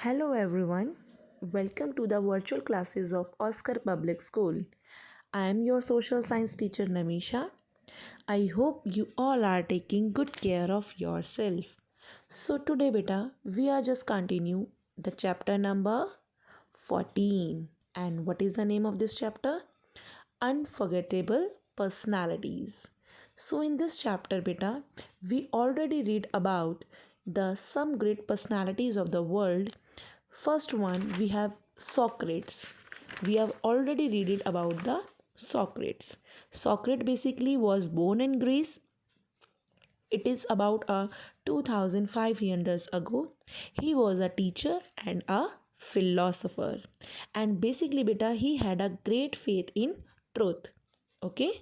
Hello everyone, welcome to the virtual classes of Oscar Public School. I am your social science teacher Namisha. I hope you all are taking good care of yourself. So today beta, we are just continue the chapter number 14. And what is the name of this chapter? Unforgettable personalities. So in this chapter beta, we already read about the some great personalities of the world. First one we have Socrates. We have already read it about the Socrates. Socrates basically was born in Greece. It is about 2500 years ago. He was a teacher and a philosopher. And basically beta he had a great faith in truth. Okay,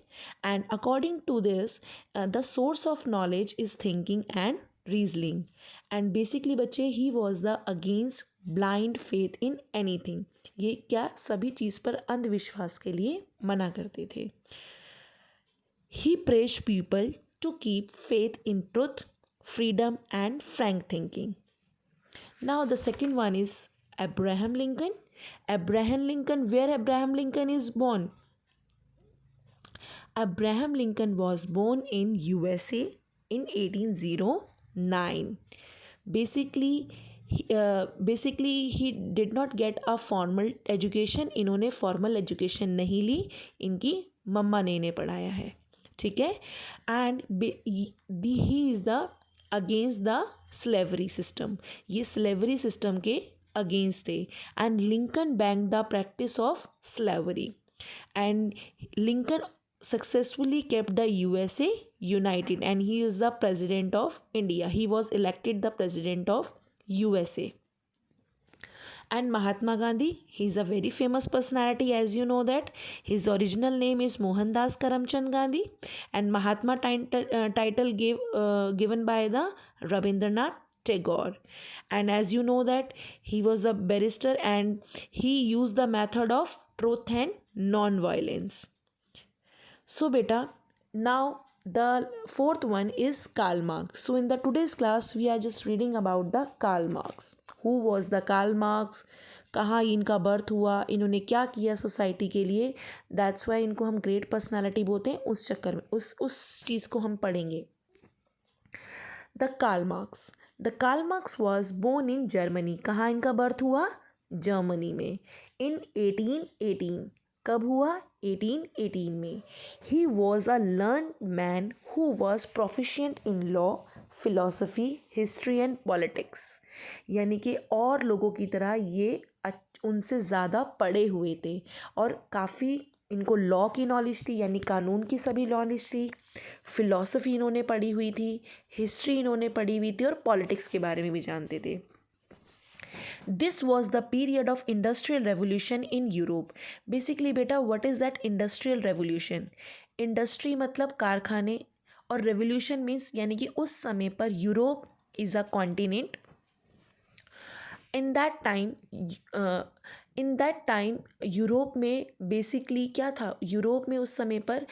and according to this the source of knowledge is thinking and reasoning. And basically बच्चे he was the against blind faith in anything. ये क्या सभी चीज़ पर अंधविश्वास के लिए मना करते थे. He praised people to keep faith in truth, freedom and frank thinking. Now the second one is Abraham Lincoln. Abraham Lincoln, where Abraham Lincoln is born? Abraham Lincoln was born in USA in 1809. Basically, he did not get a formal education. इन्होंने formal education नहीं ली, इनकी मम्मा ने इन्हें पढ़ाया है. ठीक है. And he is the against the slavery system. ये slavery system के against थे. And Lincoln banned the practice of slavery. And Lincoln successfully kept the USA united, and he is the president of India. He was elected the president of USA. And Mahatma Gandhi, he is a very famous personality, as you know that. His original name is Mohandas Karamchand Gandhi, and Mahatma title given by the Rabindranath Tagore. And as you know that he was a barrister and he used the method of truth and non-violence. So beta, now the fourth one is Karl Marx. So in the today's class we are just reading about the Karl Marx. Who was the Karl Marx? कहाँ इनका birth हुआ, इन्होंने क्या किया society के लिए. That's why इनको हम ग्रेट पर्सनालिटी बोलते हैं. उस चक्कर में उस चीज़ को हम पढ़ेंगे. The Karl Marx. The Karl Marx was born in Germany. कहाँ इनका बर्थ हुआ? जर्मनी में इन 1818. कब हुआ? 1818 में. He was a learn man who was proficient in law, philosophy, history and politics. यानी कि और लोगों की तरह ये उनसे ज़्यादा पढ़े हुए थे और काफ़ी इनको लॉ की नॉलेज थी, यानी कानून की सभी नॉलेज थी. फिलॉसफी इन्होंने पढ़ी हुई थी, हिस्ट्री इन्होंने पढ़ी हुई थी और पॉलिटिक्स के बारे में भी जानते थे. This was the period of industrial revolution in Europe. Basically बेटा what is that industrial revolution? Industry मतलब कारखाने और revolution means यानी कि उस समय पर Europe is a continent. In that time Europe में बेसिकली क्या था? यूरोप में उस समय पर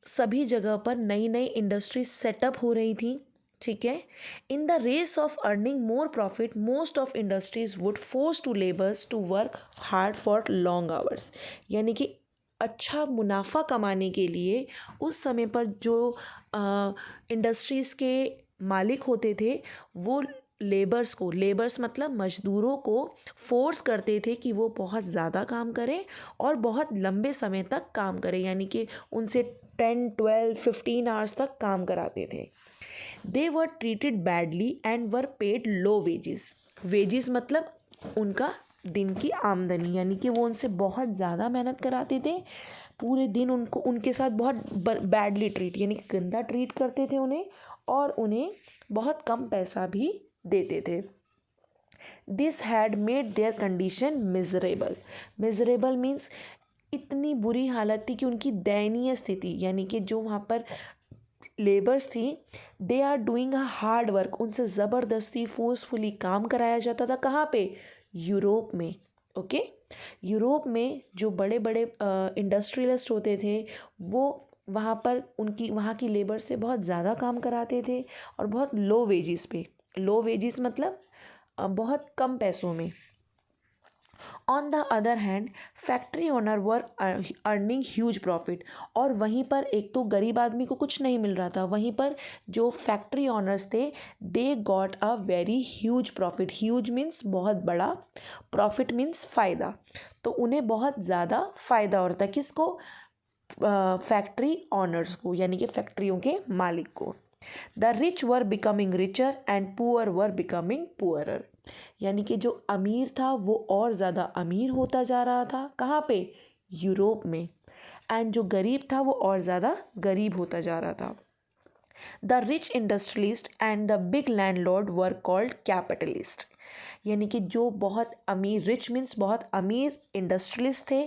सभी जगह पर नई नई इंडस्ट्री सेटअप हो रही थी. ठीक है. In the race of earning more profit most of industries would force to labours to work hard for long hours. यानी कि अच्छा मुनाफा कमाने के लिए उस समय पर जो इंडस्ट्रीज़ के मालिक होते थे वो लेबर्स मतलब मजदूरों को फोर्स करते थे कि वो बहुत ज़्यादा काम करें और बहुत लंबे समय तक काम करें. यानी कि उनसे 10, 12, 15 आवर्स तक काम कराते थे. They were treated badly and were paid low wages. Wages मतलब उनका दिन की आमदनी, यानी कि वो उनसे बहुत ज़्यादा मेहनत कराते थे. पूरे दिन उनके साथ बहुत बैडली ट्रीट यानी कि गंदा ट्रीट करते थे उन्हें और उन्हें बहुत कम पैसा भी देते थे. This had made their condition miserable. Miserable means इतनी बुरी हालत थी कि उनकी दयनीय स्थिति, यानी कि जो वहाँ पर लेबर्स थी they are doing a hard work. उनसे ज़बरदस्ती फोर्सफुली काम कराया जाता था. कहाँ पे? यूरोप में. ओके. यूरोप में जो बड़े बड़े इंडस्ट्रियलिस्ट होते थे वो वहाँ पर वहाँ की लेबर से बहुत ज़्यादा काम कराते थे और बहुत लो वेजेस पे. लो वेजेस मतलब बहुत कम पैसों में। On the other hand factory owner were earning huge profit, और वहीं पर एक तो गरीब आदमी को कुछ नहीं मिल रहा था, वहीं पर जो फैक्ट्री ओनर्स थे they got a very huge profit. Huge means बहुत बड़ा, प्रॉफिट मीन्स फ़ायदा, तो उन्हें बहुत ज़्यादा फ़ायदा हो रहा था। किसको? फैक्ट्री ओनर्स को, यानी कि फैक्ट्रियों के मालिक को। The rich were becoming richer and poor were becoming poorer, यानी कि जो अमीर था वो और ज़्यादा अमीर होता जा रहा था। कहाँ पे? यूरोप में। एंड जो गरीब था वो और ज़्यादा गरीब होता जा रहा था। The rich industrialist and the big landlord were called capitalist, यानी कि जो बहुत अमीर, रिच मीन्स बहुत अमीर इंडस्ट्रियलिस्ट थे,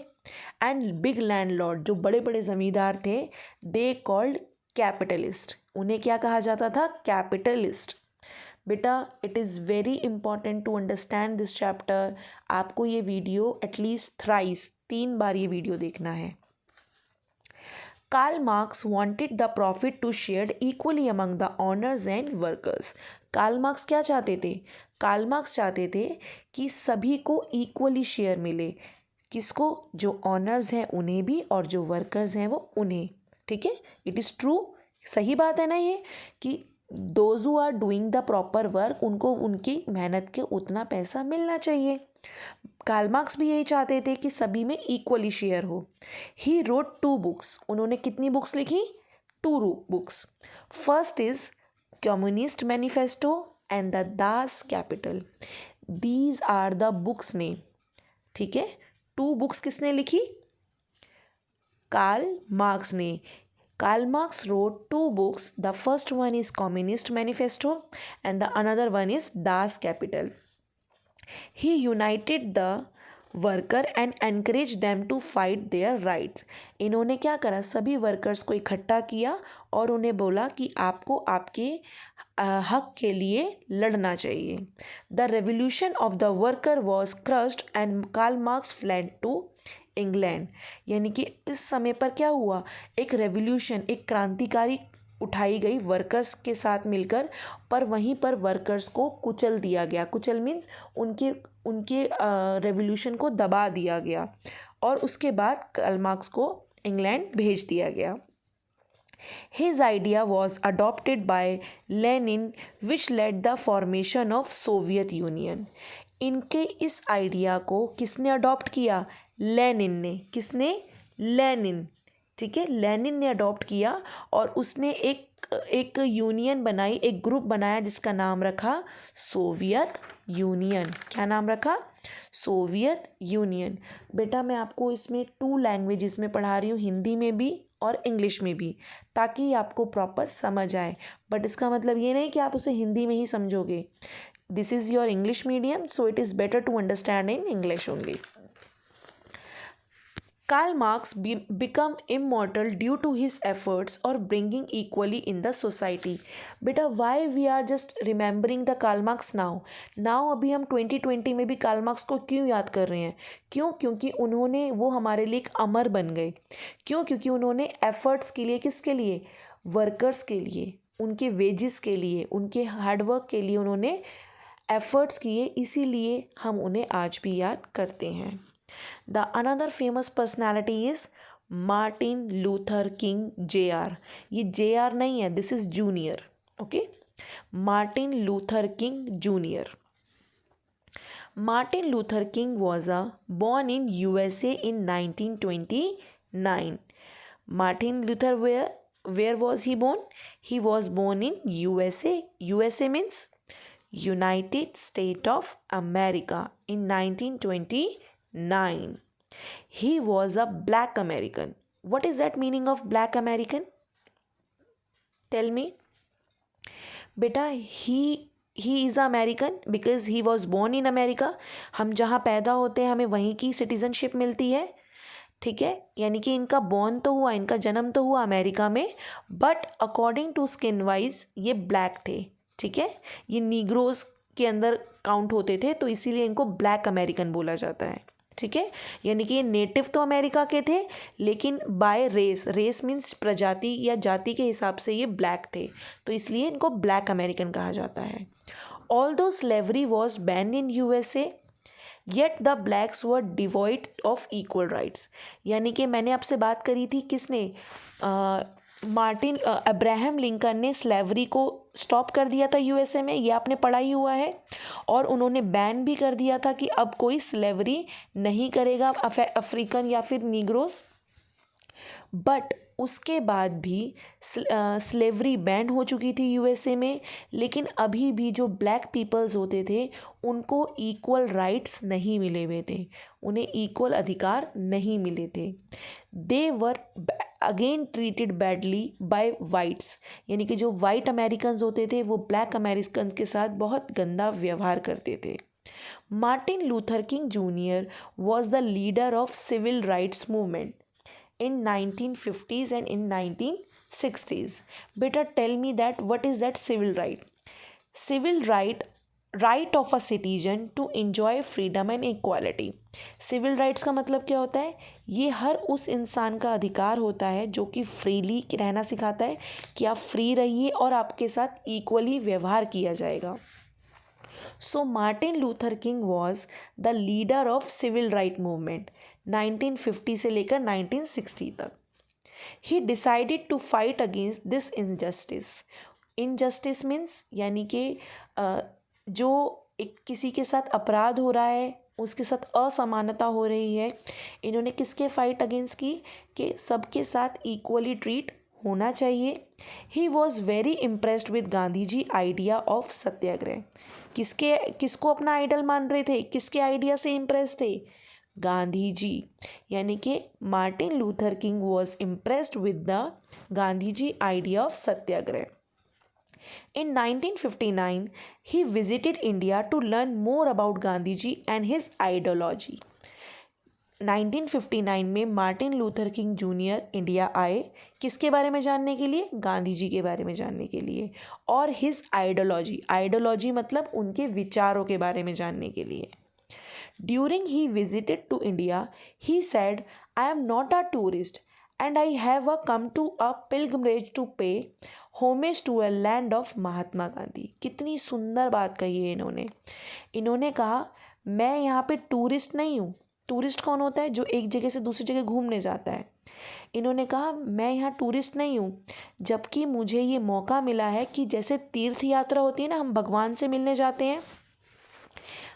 एंड बिग लैंडलॉर्ड जो बड़े बड़े ज़मींदार थे, दे कॉल्ड कैपिटलिस्ट, उन्हें क्या कहा जाता था? कैपिटलिस्ट। बेटा it is very important to understand this chapter. आपको ये वीडियो एटलीस्ट थ्राइस, 3 बार ये वीडियो देखना है। Karl Marx wanted the profit to share equally among the owners and workers. Karl Marx क्या चाहते थे? कार्ल मार्क्स चाहते थे कि सभी को इक्वली शेयर मिले। किसको? जो ऑनर्स हैं उन्हें भी, और जो वर्कर्स हैं वो उन्हें। ठीक है, इट इज़ ट्रू, सही बात है ना ये, कि those who are doing the proper work, उनको उनकी मेहनत के उतना पैसा मिलना चाहिए। कार्ल मार्क्स भी यही चाहते थे कि सभी में इक्वली शेयर हो। ही रोट 2 बुक्स, उन्होंने कितनी बुक्स लिखी? 2 books. First is Communist Manifesto and the Das Kapital. These are the books name. ठीक है, 2 बुक्स किसने लिखी? कार्ल मार्क्स ने। Karl Marx wrote 2 books. The first one is Communist Manifesto and the another one is Das Kapital. He united the worker and encourage them to fight their rights. इन्होंने क्या करा? सभी workers को इकट्ठा किया और उन्हें बोला कि आपको आपके हक के लिए लड़ना चाहिए। The revolution of the worker was crushed and Karl Marx fled to England, यानी कि इस समय पर क्या हुआ? एक रेवोल्यूशन, एक क्रांतिकारी उठाई गई वर्कर्स के साथ मिलकर, पर वहीं पर वर्कर्स को कुचल दिया गया। कुचल मीन्स उनके उनके रेवोल्यूशन को दबा दिया गया, और उसके बाद कार्ल मार्क्स को इंग्लैंड भेज दिया गया। His idea was adopted by Lenin, which led the formation of Soviet Union. इनके इस आइडिया को किसने अडॉप्ट किया? लेनिन ने। किसने? लेनिन। ठीक है, लेनिन ने अडॉप्ट किया और उसने एक यूनियन बनाई, एक ग्रुप बनाया जिसका नाम रखा सोवियत यूनियन। क्या नाम रखा? Soviet union. बेटा मैं आपको इसमें 2 लैंग्वेजेस में पढ़ा रही हूँ, हिंदी में भी और इंग्लिश में भी, ताकि आपको प्रॉपर समझ आए। बट इसका मतलब ये नहीं कि आप उसे हिंदी में ही समझोगे। This is your English medium, so it is better to understand in English only. Karl Marx become immortal due to his efforts or bringing equally in the society. बेटा why we are just remembering the Karl Marx now? अभी हम 2020 में भी Karl Marx को क्यों याद कर रहे हैं? क्यों? क्योंकि उन्होंने, वो हमारे लिए एक अमर बन गए। क्यों? क्योंकि उन्होंने एफर्ट्स के लिए, किसके लिए? वर्कर्स के लिए, उनके वेजेस के लिए, उनके हार्डवर्क के लिए उन्होंने एफर्ट्स किए, इसीलिए हम उन्हें आज भी याद करते हैं। The another famous personality is Martin Luther King Jr. ये JR नहीं है, this is junior. Okay? Martin Luther King Jr. Martin Luther King was born in USA in 1929. Martin Luther, where was he born? He was born in USA. USA means United States of America in 1929. He was a black American. What is that meaning of black American? Tell me. बेटा he is American because he was born in America. हम जहाँ पैदा होते हैं हमें वहीं की citizenship मिलती है। ठीक है, यानी कि इनका बॉर्न तो हुआ, इनका जन्म तो हुआ अमेरिका में, but according to skin wise ये ब्लैक थे। ठीक है, ये नीग्रोज के अंदर काउंट होते थे, तो इसीलिए इनको ब्लैक अमेरिकन बोला जाता है। ठीक है, यानी कि ये नेटिव तो अमेरिका के थे, लेकिन बाय रेस मीन्स प्रजाति या जाति के हिसाब से ये ब्लैक थे, तो इसलिए इनको ब्लैक अमेरिकन कहा जाता है। Although slavery was banned in USA, yet the blacks were devoid of equal rights. यानी कि मैंने आपसे बात करी थी किसने, अब्राहम लिंकन ने स्लेवरी को स्टॉप कर दिया था यूएसए में, ये आपने पढ़ा ही हुआ है। और उन्होंने बैन भी कर दिया था कि अब कोई स्लेवरी नहीं करेगा अफ्रीकन या फिर नीग्रोस। बट उसके बाद भी स्लेवरी बैन हो चुकी थी यूएसए में, लेकिन अभी भी जो ब्लैक पीपल्स होते थे उनको इक्वल राइट्स नहीं मिले हुए थे, उन्हें इक्वल अधिकार नहीं मिले थे। They were again treated badly by whites, यानी कि जो वाइट अमेरिकन्स होते थे वो ब्लैक अमेरिकन के साथ बहुत गंदा व्यवहार करते थे। Martin Luther King junior was the leader of civil rights movement in 1950s and in 1960s. Better tell me that what is that civil right? Civil right of a citizen to enjoy freedom and equality. Civil rights का मतलब क्या होता है? ये हर उस इंसान का अधिकार होता है जो कि फ्रीली रहना सिखाता है कि आप फ्री रहिए और आपके साथ इक्वली व्यवहार किया जाएगा। So Martin Luther King was the leader of civil right movement 1950 से लेकर 1960 तक। He decided to fight against this injustice. Injustice means यानी कि जो एक किसी के साथ अपराध हो रहा है, उसके साथ असमानता हो रही है, इन्होंने किसके फाइट अगेंस्ट की कि सबके साथ इक्वली ट्रीट होना चाहिए। He was very impressed with Gandhi ji idea of satyagraha. किसको अपना आइडल मान रहे थे, किसके आइडिया से इम्प्रेस थे? गांधी जी, यानी कि Martin Luther King was impressed with the Gandhi ji idea of satyagraha. In 1959, he visited India to learn more about Gandhi ji and his ideology. 1959 में Martin Luther King junior India आए, किसके बारे में जानने के लिए? गांधी जी के बारे में जानने के लिए, और हिज आइडियोलॉजी, आइडियोलॉजी मतलब उनके विचारों के बारे में जानने के लिए। During he visited to India, he said, I am not a tourist and I have come to a pilgrimage to pay homage to a land of Mahatma Gandhi. कितनी सुंदर बात कही है इन्होंने कहा मैं यहाँ पे टूरिस्ट नहीं हूँ। टूरिस्ट कौन होता है? जो एक जगह से दूसरी जगह घूमने जाता है। इन्होंने कहा मैं यहाँ टूरिस्ट नहीं हूँ, जबकि मुझे ये मौका मिला है कि जैसे तीर्थ यात्रा होती है ना, हम भगवान से मिलने जाते हैं,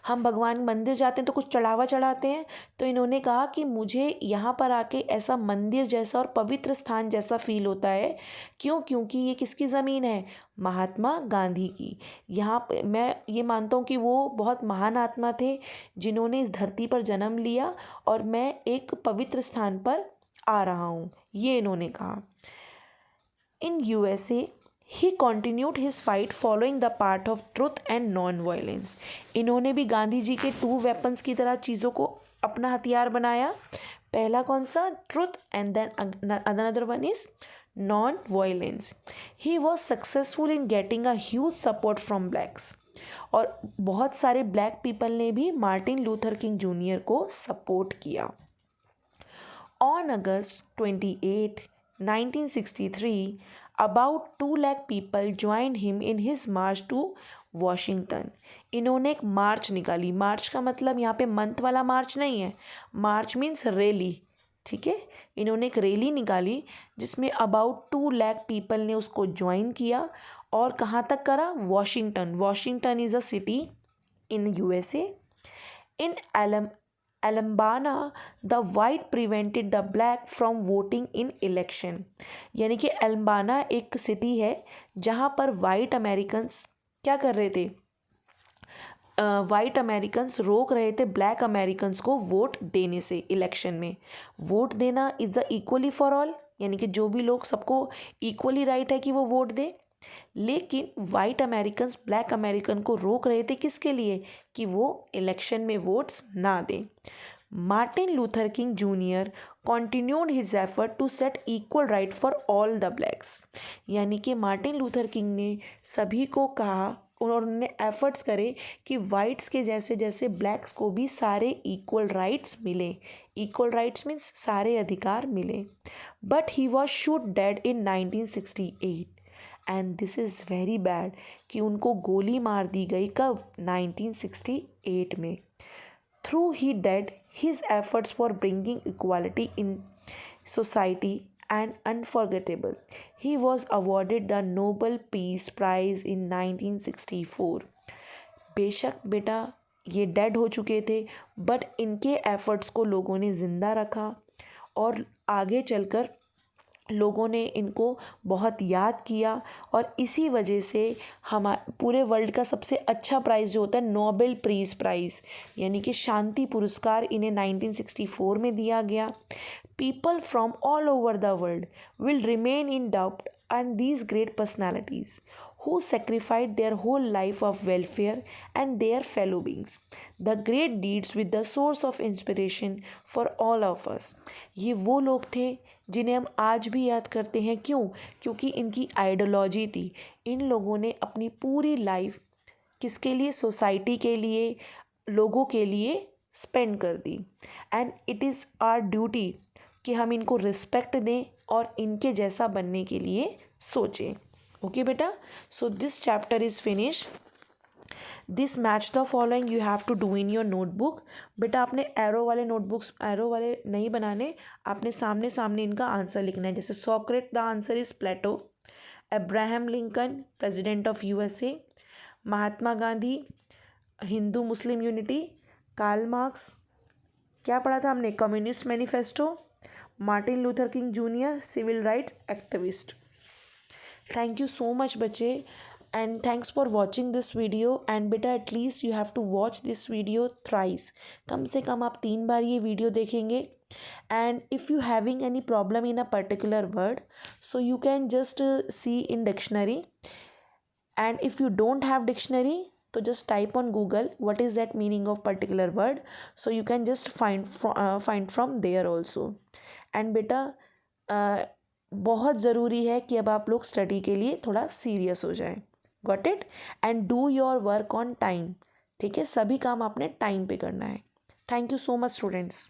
हम भगवान मंदिर जाते हैं तो कुछ चढ़ावा चढ़ाते हैं, तो इन्होंने कहा कि मुझे यहाँ पर आके ऐसा मंदिर जैसा और पवित्र स्थान जैसा फील होता है। क्यों? क्योंकि ये किसकी ज़मीन है? महात्मा गांधी की। यहाँ मैं ये मानता हूँ कि वो बहुत महान आत्मा थे जिन्होंने इस धरती पर जन्म लिया और मैं एक पवित्र स्थान पर आ रहा हूँ, ये इन्होंने कहा। In USA he continued his fight following the path of truth and non violence. इन्होंने भी गांधी जी के 2 वेपन्स की तरह चीज़ों को अपना हथियार बनाया। पहला कौन सा? Truth, and then another one is non violence. He was successful in getting a huge support from blacks, और बहुत सारे ब्लैक पीपल ने भी मार्टिन लूथर किंग जूनियर को सपोर्ट किया। On August 28, 1963, about 2 lakh people joined him in his march to Washington. इन्होंने एक मार्च निकाली। मार्च का मतलब यहाँ पे मंथ वाला मार्च नहीं है, मार्च मीन्स रैली, ठीक है। इन्होंने एक रैली निकाली जिसमें अबाउट 2 लाख पीपल ने उसको ज्वाइन किया, और कहाँ तक करा? Washington. Washington is a city in USA. In Alabama, the white prevented the black from voting in election। यानी कि एल्बाना एक सिटी है जहाँ पर वाइट अमेरिकन्स क्या कर रहे थे? वाइट अमेरिकन्स रोक रहे थे ब्लैक अमेरिकन्स को वोट देने से। इलेक्शन में वोट देना is the equally for all, यानी कि जो भी लोग, सबको इक्वली राइट है कि वो वोट दे। लेकिन वाइट अमेरिकन्स ब्लैक अमेरिकन को रोक रहे थे, किसके लिए? कि वो इलेक्शन में वोट्स ना दें। Martin Luther King junior continued his effort to set equal right for all the blacks. यानी कि मार्टिन लूथर किंग ने सभी को कहा और उन्होंने एफर्ट्स करे कि वाइट्स के जैसे जैसे ब्लैक्स को भी सारे इक्वल राइट्स मिले। इक्वल राइट्स मीन्स सारे अधिकार मिले। But he was shoot dead in 1968 and this is very bad कि उनको गोली मार दी गई कब 1968 में. Through he dead his efforts for bringing equality in society and unforgettable. He was awarded the Nobel Peace Prize in 1964. बेशक बेटा ये डेड हो चुके थे, बट इनके एफर्ट्स को लोगों ने ज़िंदा रखा और आगे चलकर लोगों ने इनको बहुत याद किया. और इसी वजह से हम पूरे वर्ल्ड का सबसे अच्छा प्राइज़ जो होता है नोबेल पीस प्राइज़ यानी कि शांति पुरस्कार इन्हें 1964 में दिया गया. People from all over the world will remain in doubt on these great personalities who sacrificed their whole life of welfare and their fellow beings. The great deeds with the source of inspiration for all of us. ये वो लोग थे जिन्हें हम आज भी याद करते हैं. क्यों? क्योंकि इनकी आइडियोलॉजी थी. इन लोगों ने अपनी पूरी लाइफ किसके लिए? सोसाइटी के लिए, लोगों के लिए स्पेंड कर दी. And it is our duty कि हम इनको रिस्पेक्ट दें और इनके जैसा बनने के लिए सोचें. ओके बेटा, so this chapter is finish. This match the following you have to do in your notebook. बेटा आपने एरो वाले नोटबुक्स एरो वाले नहीं बनाने, आपने सामने सामने इनका आंसर लिखना है. जैसे Socrates the answer is Plato. Abraham Lincoln president of USA. Mahatma Gandhi Hindu Muslim unity. Karl Marx क्या पढ़ा था हमने? Communist manifesto. Martin Luther King junior civil rights activist. Thank you so much बच्चे and thanks for watching this video. And बेटा at least you have to watch this video thrice. कम से कम आप 3 बार ये वीडियो देखेंगे. And if you having any problem in a particular word so you can just see in dictionary. And if you don't have dictionary तो just type on Google what is that meaning of particular word, so you can just find from there also. And बेटा बहुत ज़रूरी है कि अब आप लोग study के लिए थोड़ा सीरियस हो जाएं. Got it? And do your work on time. ठीक है, सभी काम आपने टाइम पे करना है. Thank you so much students.